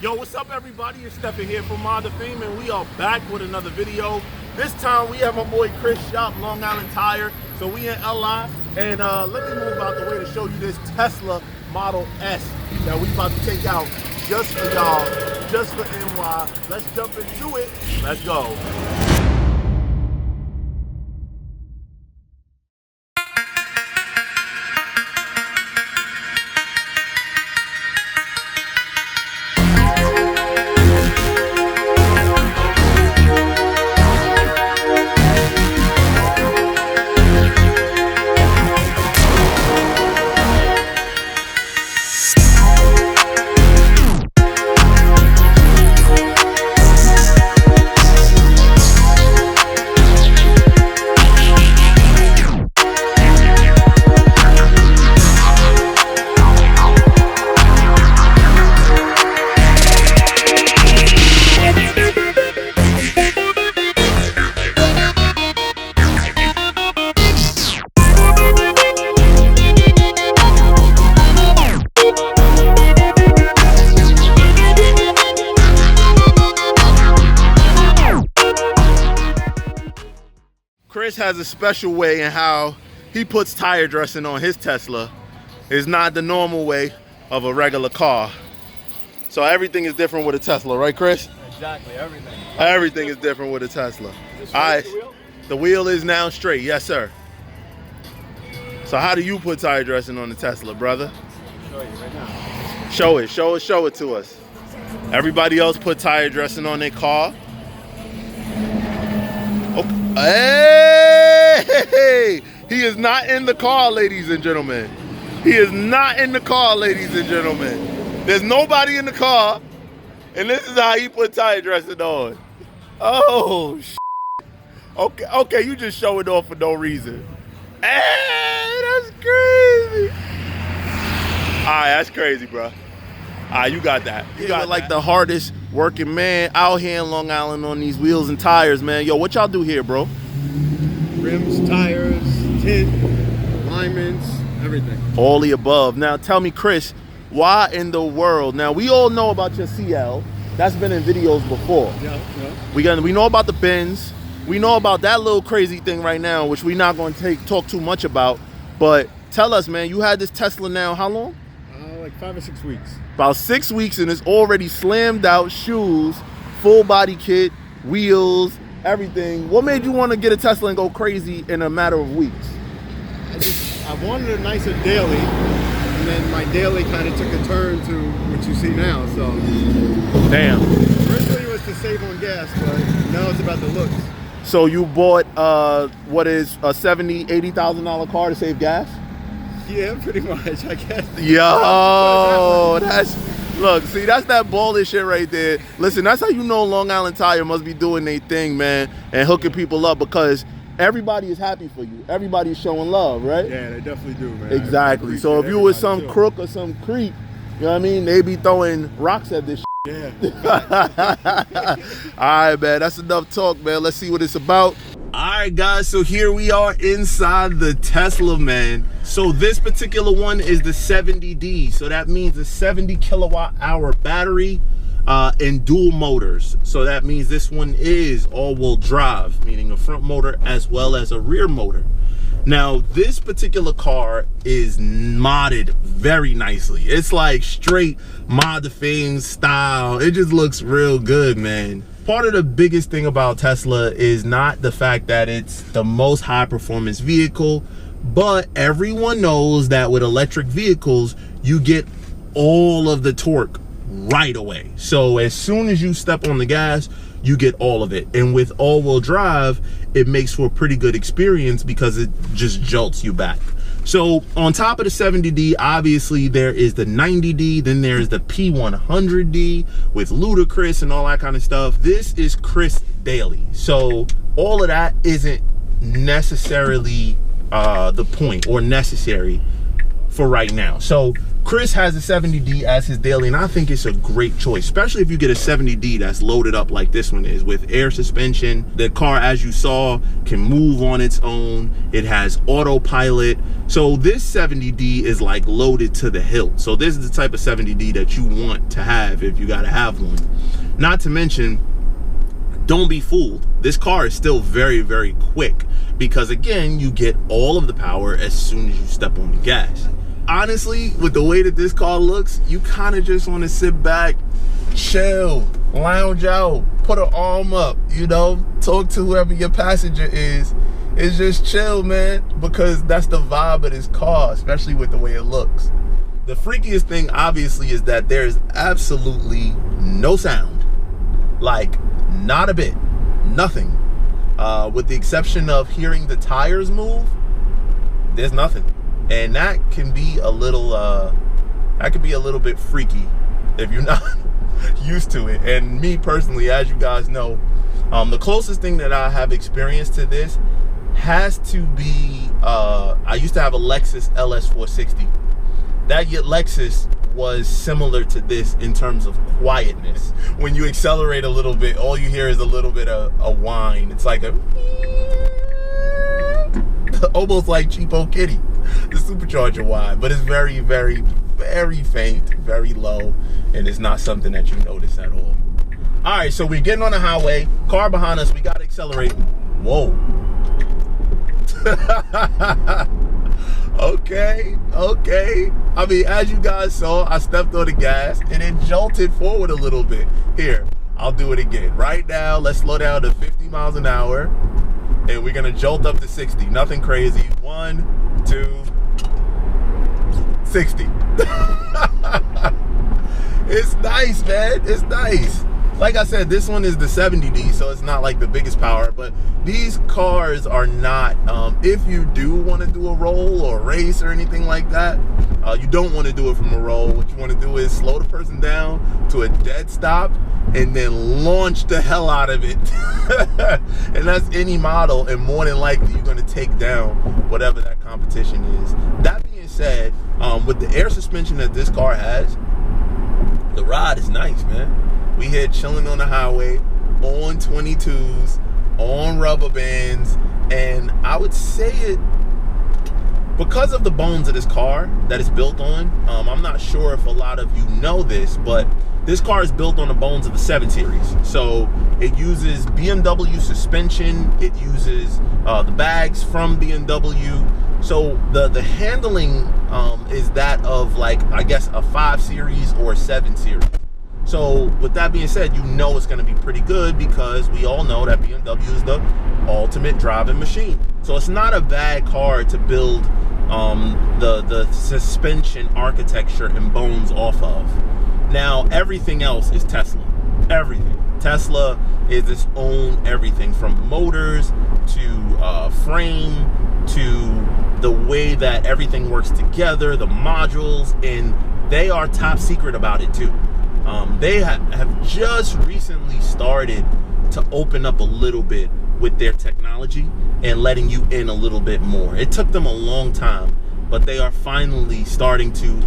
Yo, what's up everybody? It's Stephen here from Mod2Fame and we are back with another video. This time we have my boy Chris shop, Long Island Tire. So we in LI and let me move out the way to show you this Tesla Model S that we about to take out just for y'all, just for NY. Let's jump into it. Let's go. Chris has a special way in how he puts tire dressing on his Tesla. It's not the normal way of a regular car. So everything is different with a Tesla, right Chris? Exactly, everything. Everything is different with a Tesla. All right, the wheel is now straight, yes sir. So how do you put tire dressing on the Tesla, brother? I'll show you right now. Show it to us. Everybody else put tire dressing on their car. Okay. Hey, he is not in the car, ladies and gentlemen. He is not in the car, ladies and gentlemen. There's nobody in the car, and this is how he put tire dressing on. Oh, okay, you just show it off for no reason. Hey, that's crazy. All right, that's crazy, bro. All right, you got that. You got like the hardest working man out here in Long Island on these wheels and tires, man. Yo, what y'all do here, bro? Rims, tires, tint, alignments, everything. All the above. Now tell me, Chris, why in the world? Now we all know about your CL. That's been in videos before. Yeah. We know about the Benz. We know about that little crazy thing right now, which we're not going to talk too much about. But tell us, man, you had this Tesla now how long? Like 5 or 6 weeks. About 6 weeks, and it's already slammed out shoes, full body kit, wheels, everything. What made you want to get a Tesla and go crazy in a matter of weeks? I wanted a nicer daily, and then my daily kind of took a turn to what you see now. So, damn. Originally it was to save on gas, but now it's about the looks. So you bought what is a $70,000, $80,000 car to save gas? Yeah, pretty much, I guess. Yo, look, see, that's that ballish shit right there. Listen, that's how you know Long Island Tire must be doing their thing, man, and hooking people up, because everybody is happy for you. Everybody's showing love, right? Yeah, they definitely do, man. Exactly. So if you was some crook or some creep, you know what I mean, they be throwing rocks at this shit. Yeah. All right, man, that's enough talk, man. Let's see what it's about. All right, guys, so here we are inside the Tesla, man. So this particular one is the 70D. So that means a 70 kilowatt hour battery and dual motors. So that means this one is all-wheel drive, meaning a front motor as well as a rear motor. Now, this particular car is modded very nicely. It's like straight Mod2Fame style. It just looks real good, man. Part of the biggest thing about Tesla is not the fact that it's the most high performance vehicle, but everyone knows that with electric vehicles, you get all of the torque right away. So as soon as you step on the gas, you get all of it. And with all-wheel drive, it makes for a pretty good experience because it just jolts you back. So on top of the 70D, obviously there is the 90D, then there's the P100D with Ludacris and all that kind of stuff. This is Chris Daily. So all of that isn't necessarily the point or necessary for right now. So Chris has a 70D as his daily, and I think it's a great choice, especially if you get a 70D that's loaded up like this one is, with air suspension. The car, as you saw, can move on its own. It has autopilot. So this 70D is like loaded to the hilt. So this is the type of 70D that you want to have if you gotta have one. Not to mention, don't be fooled. This car is still very, very quick because, again, you get all of the power as soon as you step on the gas. Honestly, with the way that this car looks, you kind of just want to sit back, chill, lounge out, put an arm up, you know, talk to whoever your passenger is. It's just chill, man, because that's the vibe of this car, especially with the way it looks. The freakiest thing, obviously, is that there's absolutely no sound. Like, not a bit. Nothing. With the exception of hearing the tires move, there's nothing. And that can be a little bit freaky if you're not used to it. And me personally, as you guys know, the closest thing that I have experienced to this has to be, I used to have a Lexus LS460. That Lexus was similar to this in terms of quietness. When you accelerate a little bit, all you hear is a little bit of a whine. It's like a almost like Cheapokitty, the supercharger whine, but it's very, very, very faint, very low, and it's not something that you notice at all. All right, so we're getting on the highway. Car behind us, we gotta accelerate. Whoa. Okay. I mean, as you guys saw, I stepped on the gas and it jolted forward a little bit. Here, I'll do it again. Right now, let's slow down to 50 miles an hour and we're gonna jolt up to 60. Nothing crazy. 1, 2, 60. It's nice, man. It's nice. Like I said, this one is the 70D, so it's not like the biggest power, but these cars are not, if you do want to do a roll or a race or anything like that, you don't want to do it from a roll. What you want to do is slow the person down to a dead stop and then launch the hell out of it. And that's any model, and more than likely you're going to take down whatever that competition is. That being said, with the air suspension that this car has, the ride is nice, man. We here chilling on the highway, on 22s, on rubber bands, and I would say it, because of the bones of this car that it's built on, I'm not sure if a lot of you know this, but this car is built on the bones of the 7 Series. So it uses BMW suspension, it uses the bags from BMW. So the handling is that of, like, I guess a 5 Series or 7 Series. So with that being said, you know it's going to be pretty good because we all know that BMW is the ultimate driving machine. So it's not a bad car to build the suspension architecture and bones off of. Now, everything else is Tesla. Everything. Tesla is its own everything, from motors to frame to the way that everything works together, the modules, and they are top secret about it too. They have just recently started to open up a little bit with their technology and letting you in a little bit more. It took them a long time, but they are finally starting to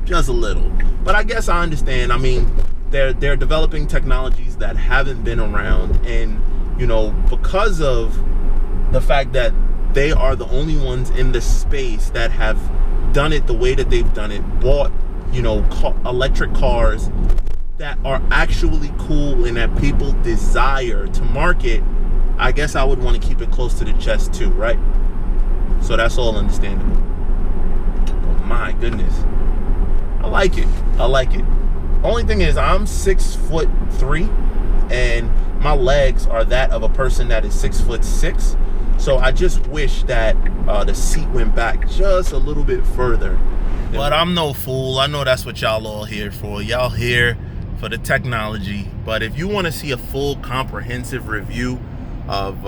just a little. But I guess I understand. I mean, they're developing technologies that haven't been around, and you know, because of the fact that they are the only ones in the space that have done it the way that they've done it, bought, you know, electric cars that are actually cool and that people desire to market, I guess I would want to keep it close to the chest too, right? So that's all understandable. Oh my goodness. I like it. I like it. Only thing is, I'm 6'3" and my legs are that of a person that is 6'6". So I just wish that the seat went back just a little bit further. But I'm no fool. I know that's what y'all all here for. Y'all here for the technology. But if you want to see a full comprehensive review of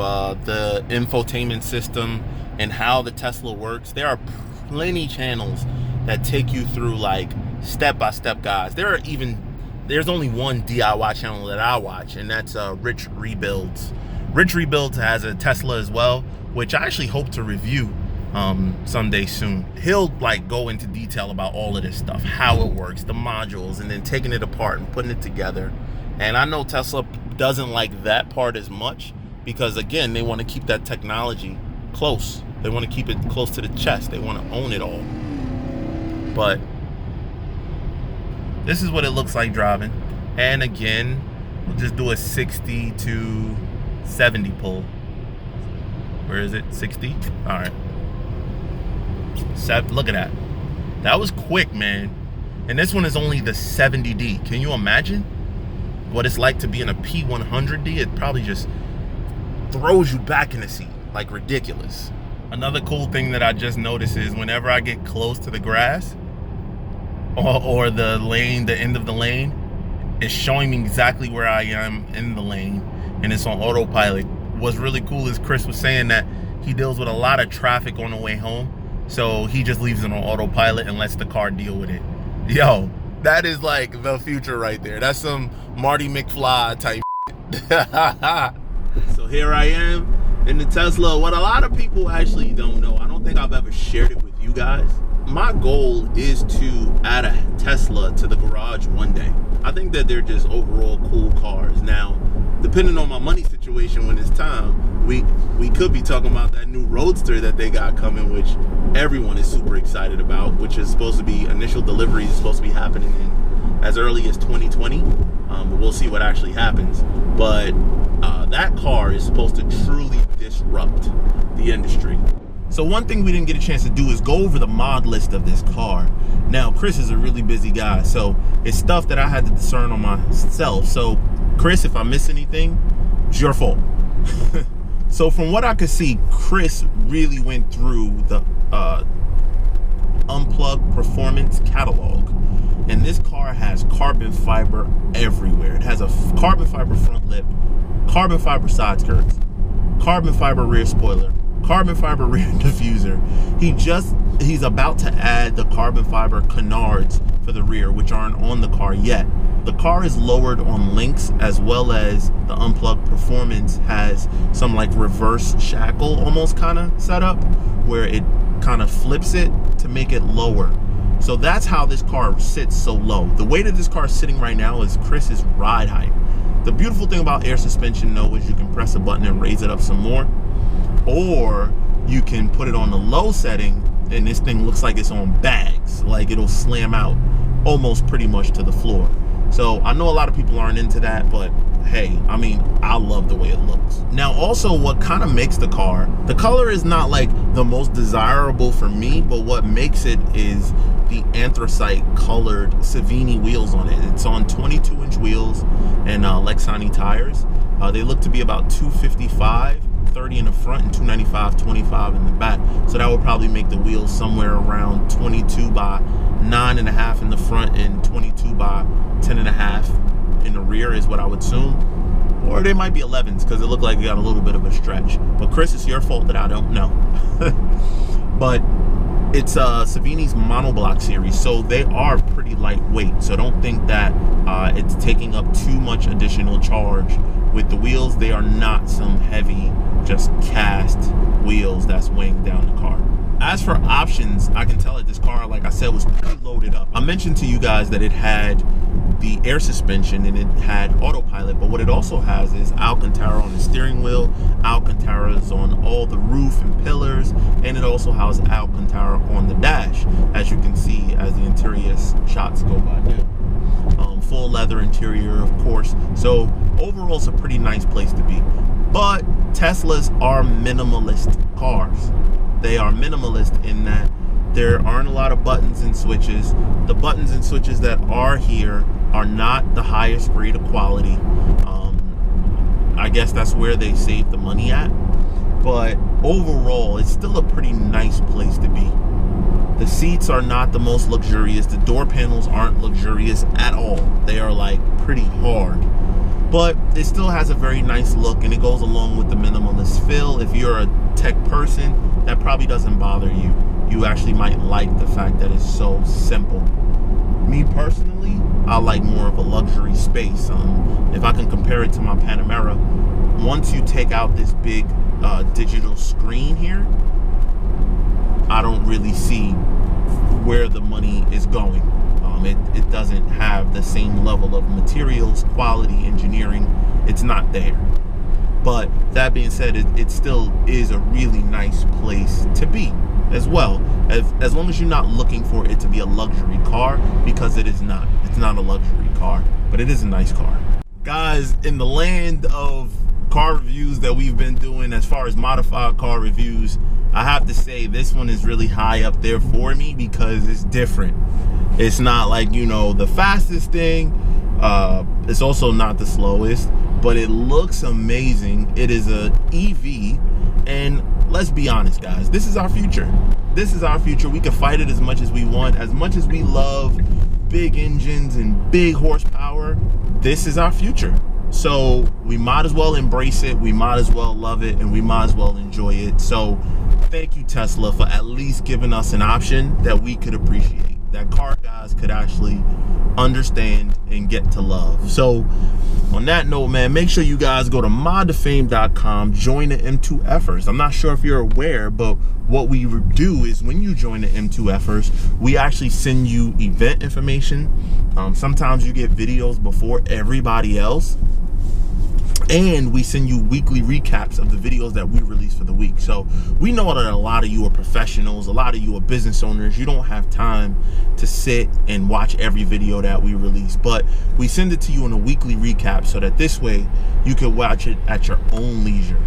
the infotainment system and how the Tesla works, there are plenty channels that take you through, like, step-by-step guides. There's only one DIY channel that I watch, and that's Rich Rebuilds. Rich Rebuilds has a Tesla as well, which I actually hope to review someday soon. He'll like go into detail about all of this stuff, how it works, the modules, and then taking it apart and putting it together. And I know Tesla doesn't like that part as much because, again, they want to keep that technology close. They want to keep it close to the chest. They want to own it all. But this is what it looks like driving. And again, we'll just do a 60 to 70 pull. Where is it? 60? All right. Look at that. That was quick, man. And this one is only the 70D. Can you imagine what it's like to be in a P100D? It probably just throws you back in the seat like ridiculous. Another cool thing that I just noticed is whenever I get close to the grass or the lane, the end of the lane, it's showing me exactly where I am in the lane, and it's on autopilot. What's really cool is Chris was saying that he deals with a lot of traffic on the way home, so he just leaves it on autopilot and lets the car deal with it. Yo, that is like the future right there. That's some Marty McFly type So here I am in the Tesla. What a lot of people actually don't know, I don't think I've ever shared it with you guys. My goal is to add a Tesla to the garage one day. I think that they're just overall cool cars. Now, depending on my money situation when it's time, we could be talking about that new Roadster that they got coming, which everyone is super excited about, which is supposed to be, initial deliveries is supposed to be happening in as early as 2020. But we'll see what actually happens. But that car is supposed to truly disrupt the industry. So one thing we didn't get a chance to do is go over the mod list of this car. Now, Chris is a really busy guy, so it's stuff that I had to discern on myself. So, Chris, if I miss anything, it's your fault. So from what I could see, Chris really went through the Unplugged Performance catalog. And this car has carbon fiber everywhere. It has a carbon fiber front lip, carbon fiber side skirts, carbon fiber rear spoiler, carbon fiber rear diffuser. He's about to add the carbon fiber canards for the rear, which aren't on the car yet. The car is lowered on links, as well as the Unplugged Performance has some like reverse shackle almost kind of setup where it kind of flips it to make it lower. So that's how this car sits so low. The way that this car is sitting right now is Chris's ride height. The beautiful thing about air suspension, though, is you can press a button and raise it up some more, or you can put it on the low setting and this thing looks like it's on bags, like it'll slam out almost pretty much to the floor. So I know a lot of people aren't into that, but hey, I mean, I love the way it looks. Now also, what kind of makes the car, the color is not like the most desirable for me, but what makes it is the anthracite colored Savini wheels on it. It's on 22-inch wheels and Lexani tires. They look to be about 255, 30 in the front and 295, 25 in the back. So that would probably make the wheels somewhere around 22 by 9.5 in the front and 22 by 10.5 in the rear is what I would assume. Or they might be 11s because it looked like it got a little bit of a stretch. But Chris, it's your fault that I don't know. But it's Savini's monoblock series, so they are pretty lightweight. So don't think that it's taking up too much additional charge with the wheels. They are not some heavy, just cast wheels that's weighing down the car. As for options, I can tell that this car, like I said, was pretty loaded up. I mentioned to you guys that it had the air suspension and it had autopilot, but what it also has is Alcantara on the steering wheel, Alcantara's on all the roof and pillars, and it also has Alcantara on the dash, as you can see as the interior shots go by now. Full leather interior, of course. So overall, it's a pretty nice place to be. But Teslas are minimalist cars. They are minimalist in that there aren't a lot of buttons and switches. The buttons and switches that are here are not the highest grade of quality. I guess that's where they save the money at. But overall, it's still a pretty nice place to be. The seats are not the most luxurious. The door panels aren't luxurious at all. They are like pretty hard. But it still has a very nice look, and it goes along with the minimalist feel. If you're a tech person, that probably doesn't bother you. You actually might like the fact that it's so simple. Me personally, I like more of a luxury space. If I can compare it to my Panamera, once you take out this big digital screen here, I don't really see where the money is going. It doesn't have the same level of materials, quality, engineering. It's not there. But that being said, it still is a really nice place to be as well. As long as you're not looking for it to be a luxury car, because it is not. It's not a luxury car, but it is a nice car. Guys, in the land of car reviews that we've been doing as far as modified car reviews, I have to say this one is really high up there for me because it's different. It's not like, you know, the fastest thing. It's also not the slowest, but it looks amazing. It is a EV, and let's be honest, guys, this is our future. This is our future. We can fight it as much as we want. As much as we love big engines and big horsepower, this is our future. So we might as well embrace it, we might as well love it, and we might as well enjoy it. So thank you, Tesla, for at least giving us an option that we could appreciate, that car guys could actually understand and get to love. So on that note, man, make sure you guys go to Mod2Fame.com, join the M2Fers. I'm not sure if you're aware, but what we do is when you join the M2Fers, we actually send you event information. Sometimes you get videos before everybody else, and we send you weekly recaps of the videos that we release for the week. So we know that a lot of you are professionals, a lot of you are business owners. You don't have time to sit and watch every video that we release, but we send it to you in a weekly recap so that this way you can watch it at your own leisure.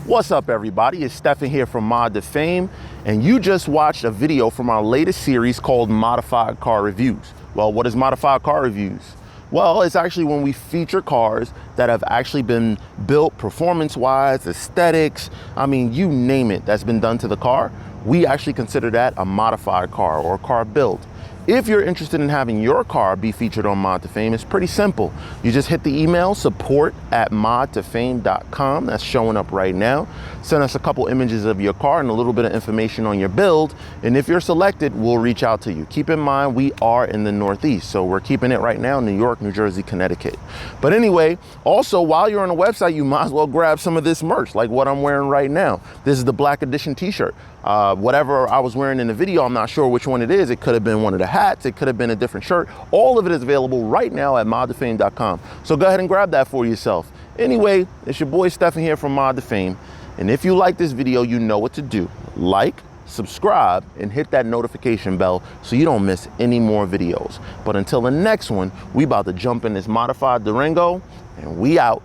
What's up, everybody? It's Stefan here from Mod2Fame, and you just watched a video from our latest series called Modified Car Reviews. Well, what is Modified Car Reviews? Well, it's actually when we feature cars that have actually been built performance-wise, aesthetics, I mean, you name it, that's been done to the car. We actually consider that a modified car or a car built. If you're interested in having your car be featured on Mod2Fame, it's pretty simple. You just hit the email support@mod2fame.com. That's showing up right now. Send us a couple images of your car and a little bit of information on your build. And if you're selected, we'll reach out to you. Keep in mind, we are in the Northeast, so we're keeping it right now in New York, New Jersey, Connecticut. But anyway, also while you're on the website, you might as well grab some of this merch, like what I'm wearing right now. This is the Black Edition t-shirt. Whatever I was wearing in the video, I'm not sure which one it is. It could have been one of the hats, it could have been a different shirt. All of it is available right now at Mod2Fame.com. So go ahead and grab that for yourself. Anyway, it's your boy Stefan here from Mod2Fame. And if you like this video, you know what to do. Like, subscribe, and hit that notification bell so you don't miss any more videos. But until the next one, we about to jump in this modified Durango, and we out.